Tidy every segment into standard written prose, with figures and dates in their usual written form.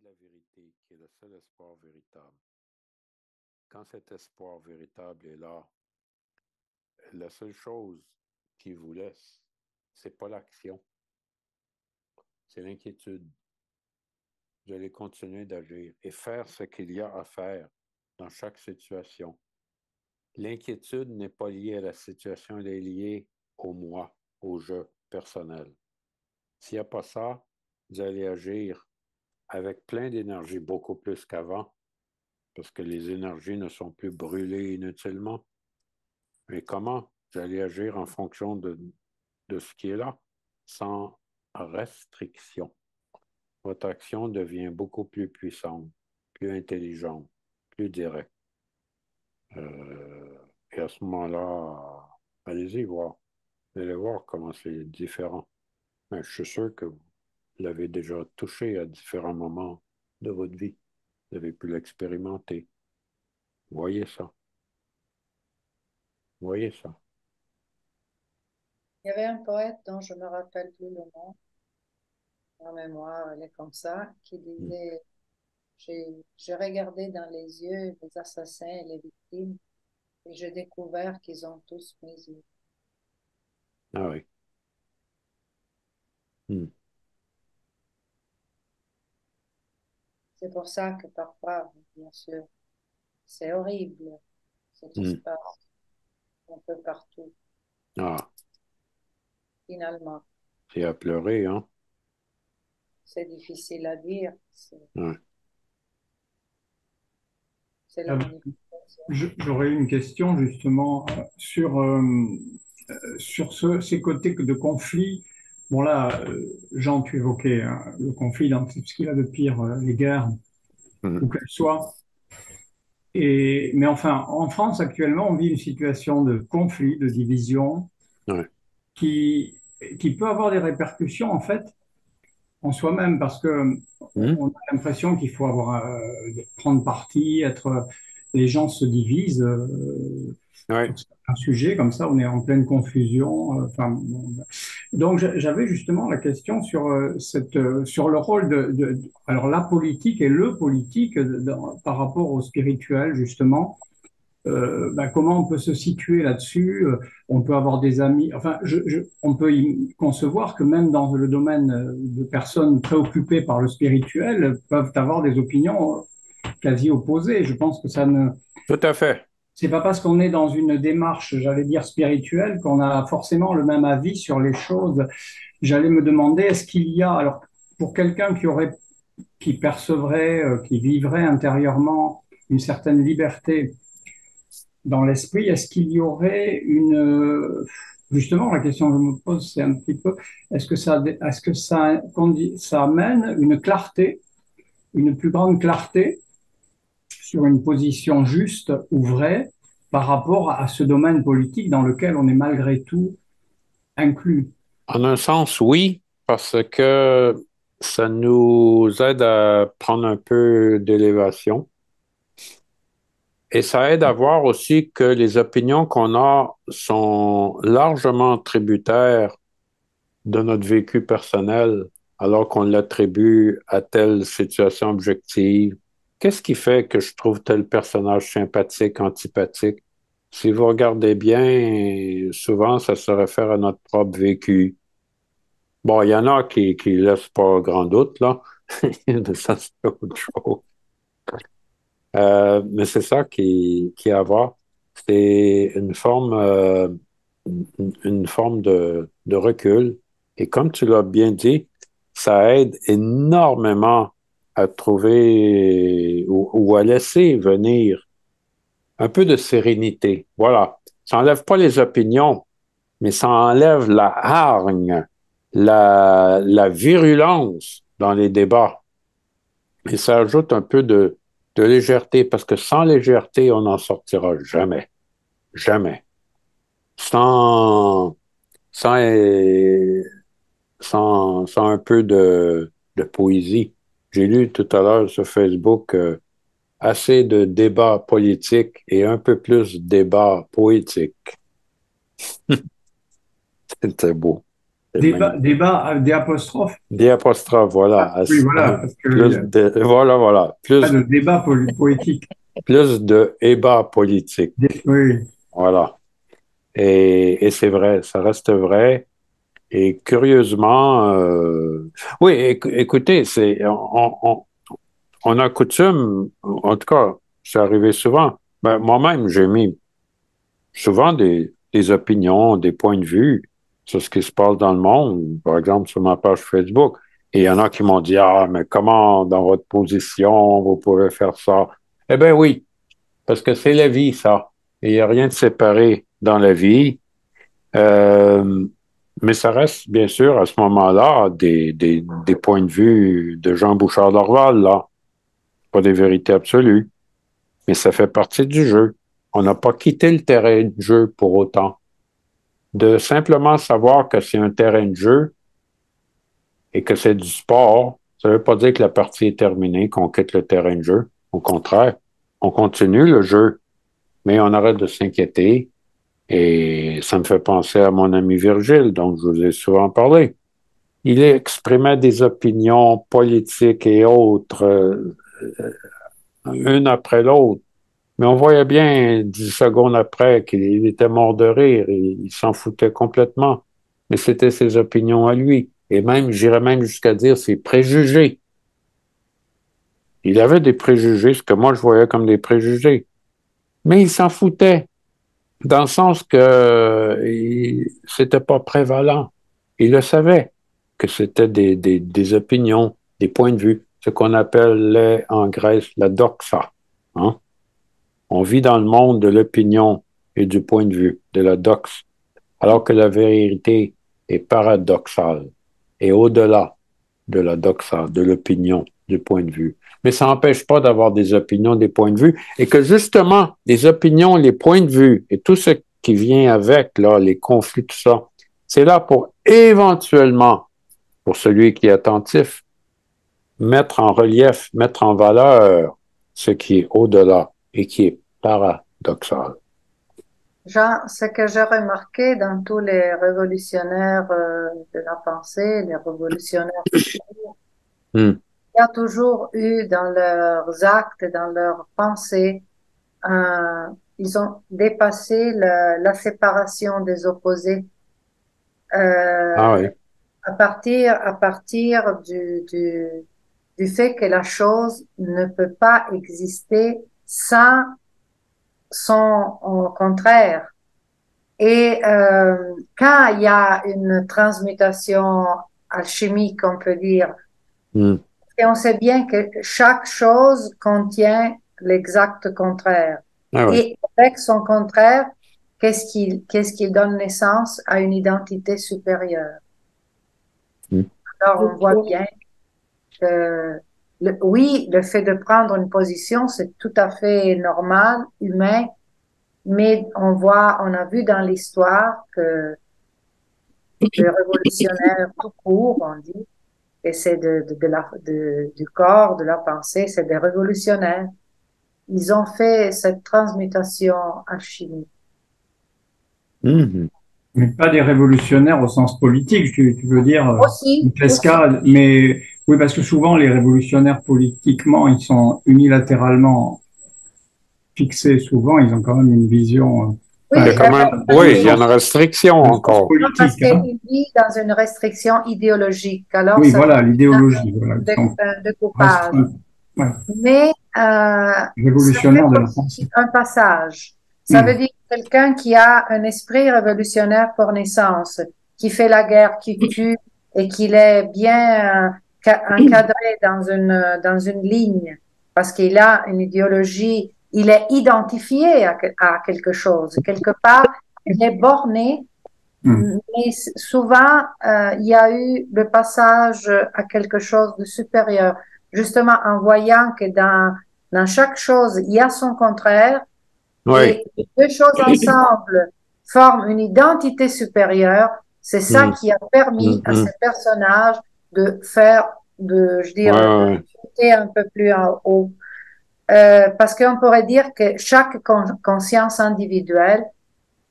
de la vérité, qui est le seul espoir véritable. Quand cet espoir véritable est là, la seule chose qui vous laisse, c'est pas l'action, c'est l'inquiétude. Vous allez continuer d'agir et faire ce qu'il y a à faire dans chaque situation. L'inquiétude n'est pas liée à la situation, elle est liée au moi, au je personnel. S'il n'y a pas ça, vous allez agir avec plein d'énergie, beaucoup plus qu'avant, parce que les énergies ne sont plus brûlées inutilement. Mais comment? Vous allez agir en fonction de ce qui est là, sans restriction. Votre action devient beaucoup plus puissante, plus intelligente, plus directe. Et à ce moment-là, allez-y voir. Vous allez voir comment c'est différent. Mais je suis sûr que vous l'avez déjà touché à différents moments de votre vie. Vous avez pu l'expérimenter. Voyez ça. Voyez ça. Il y avait un poète dont je me rappelle plus le nom, ma mémoire, elle est comme ça, qui Mm. disait, j'ai regardé dans les yeux les assassins et les victimes et j'ai découvert qu'ils ont tous mes yeux. Ah oui. Mm. C'est pour ça que parfois, bien sûr, c'est horrible ce qui se Mm. passe un peu partout, Ah, finalement. c'est à pleurer, hein? C'est difficile à dire, Ouais. c'est la Euh, manifestation. J'aurais une question justement sur ces côtés de conflit. Bon là, Jean, tu évoquais hein, le conflit dans tout ce qu'il y a de pire, les guerres, Mm. où qu'elles soient. Mais enfin, en France actuellement, on vit une situation de conflit, de division, Ouais. qui, qui peut avoir des répercussions en fait en soi-même, parce que Mm. on a l'impression qu'il faut avoir prendre parti, les gens se divisent. Ouais. Sur un sujet comme ça, on est en pleine confusion. Enfin, bon, donc j'avais justement la question sur sur le rôle alors la politique et le politique par rapport au spirituel justement. Comment on peut se situer là-dessus? On peut avoir des amis. Enfin, on peut concevoir que même dans le domaine de personnes préoccupées par le spirituel peuvent avoir des opinions quasi opposées. Je pense que ça ne Tout à fait. c'est pas parce qu'on est dans une démarche, j'allais dire spirituelle, qu'on a forcément le même avis sur les choses. J'allais me demander, est-ce qu'il y a, alors, pour quelqu'un qui percevrait, qui vivrait intérieurement une certaine liberté dans l'esprit, est-ce qu'il y aurait justement, la question que je me pose, c'est un petit peu, ça amène une clarté, une plus grande clarté sur une position juste ou vraie par rapport à ce domaine politique dans lequel on est malgré tout inclus. En un sens, oui, parce que ça nous aide à prendre un peu d'élévation. Et ça aide à voir aussi que les opinions qu'on a sont largement tributaires de notre vécu personnel, alors qu'on l'attribue à telle situation objective. Qu'est-ce qui fait que je trouve tel personnage sympathique, antipathique? Si vous regardez bien, souvent, ça se réfère à notre propre vécu. Bon, il y en a qui laissent pas grand doute, là. Ça, c'est autre chose. Mais c'est ça qui est à voir. C'est une forme de recul. Et comme tu l'as bien dit, ça aide énormément à trouver ou à laisser venir un peu de sérénité. Voilà. Ça n'enlève pas les opinions, mais ça enlève la hargne, la virulence dans les débats. Et ça ajoute un peu de légèreté, parce que sans légèreté, on n'en sortira jamais. Jamais. Sans, sans, sans un peu de poésie. J'ai lu tout à l'heure sur Facebook assez de débats politiques et un peu plus de débats poétiques. C'était beau. C'est Débat, magnifique. débat, des apostrophes. Des apostrophes, voilà. Oui, voilà, parce que Plus de, voilà. pas de débat poétique. Plus de ébats politiques. Oui, Voilà. Et c'est vrai, ça reste vrai. Et curieusement, oui, écoutez, on a coutume, en tout cas, c'est arrivé souvent. Ben, moi-même, j'ai mis souvent des opinions, des points de vue sur ce qui se passe dans le monde, par exemple sur ma page Facebook. Et il y en a qui m'ont dit, ah, mais comment, dans votre position, vous pouvez faire ça? Eh bien oui, parce que c'est la vie, ça. Et il n'y a rien de séparé dans la vie. Euh, mais ça reste, bien sûr, à ce moment-là, des points de vue de Jean Bouchard d'Orval, là. Pas des vérités absolues. Mais ça fait partie du jeu. On n'a pas quitté le terrain de jeu pour autant. De simplement savoir que c'est un terrain de jeu et que c'est du sport, ça ne veut pas dire que la partie est terminée, qu'on quitte le terrain de jeu. Au contraire, on continue le jeu, mais on arrête de s'inquiéter. Et ça me fait penser à mon ami Virgile, dont je vous ai souvent parlé. Il exprimait des opinions politiques et autres, une après l'autre. Mais on voyait bien 10 secondes après qu'il était mort de rire et il s'en foutait complètement. Mais c'était ses opinions à lui. Et même, j'irais même jusqu'à dire ses préjugés. Il avait des préjugés, ce que moi je voyais comme des préjugés. Mais il s'en foutait, dans le sens que c'était pas prévalent. Il le savait, que c'était des opinions, des points de vue, ce qu'on appelait en Grèce la doxa. Hein? On vit dans le monde de l'opinion et du point de vue, de la doxe, alors que la vérité est paradoxale et au-delà de la doxa, de l'opinion, du point de vue. Mais ça n'empêche pas d'avoir des opinions, des points de vue, et que justement, les opinions, les points de vue et tout ce qui vient avec, là, les conflits, tout ça, c'est là pour éventuellement, pour celui qui est attentif, mettre en relief, mettre en valeur ce qui est au-delà et qui est paradoxal. Jean, ce que j'ai remarqué dans tous les révolutionnaires de la pensée, les révolutionnaires, Hmm. il y a toujours eu dans leurs actes, dans leurs pensées, ils ont dépassé la séparation des opposés Ah euh, oui. à partir du fait que la chose ne peut pas exister sans son contraire. Et quand il y a une transmutation alchimique, on peut dire, Hmm. et on sait bien que chaque chose contient l'exact contraire. Ah oui. Et avec son contraire, qu'est-ce qu'il donne naissance à une identité supérieure. Hmm. Alors on voit bien que oui, le fait de prendre une position, c'est tout à fait normal, humain, mais on a vu dans l'histoire que les révolutionnaires tout court, on dit, et c'est du corps, de la pensée, c'est des révolutionnaires. Ils ont fait cette transmutation alchimique. Hmm. mais pas des révolutionnaires au sens politique, tu veux dire, Aussi, une cascade, mais oui, parce que souvent les révolutionnaires politiquement, ils sont unilatéralement fixés, souvent ils ont quand même une vision, Il y a oui, quand même, oui, il y a une restriction un sens encore. non, parce politique, hein. qu'il vit dans une restriction idéologique. Alors, Oui, ça voilà, fait l'idéologie, voilà, un donc découpage. restreint, ouais, Mais ça fait révolutionnaire de la aussi pensée. un passage. Ça veut Hmm. dire quelqu'un qui a un esprit révolutionnaire pour naissance, qui fait la guerre, qui tue et qu'il est bien encadré dans une ligne, parce qu'il a une idéologie, il est identifié à quelque chose. Quelque part, il est borné, Hmm. mais souvent, il y a eu le passage à quelque chose de supérieur, justement en voyant que dans chaque chose, il y a son contraire, Oui. et les deux choses ensemble forment une identité supérieure. C'est ça Hmm. qui a Hmm. permis à Hmm. ces personnages de faire, je Ouais, dirais, ouais, ouais. monter un peu plus en haut. Parce qu'on pourrait dire que chaque conscience individuelle,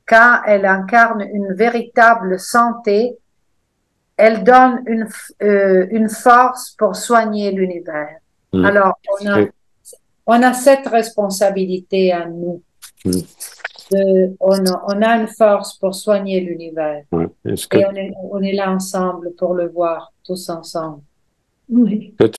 quand elle incarne une véritable santé, elle donne une force pour soigner l'univers. Alors, on a cette responsabilité à nous. On a une force pour soigner l'univers. Et on est là ensemble pour le voir, tous ensemble. Oui.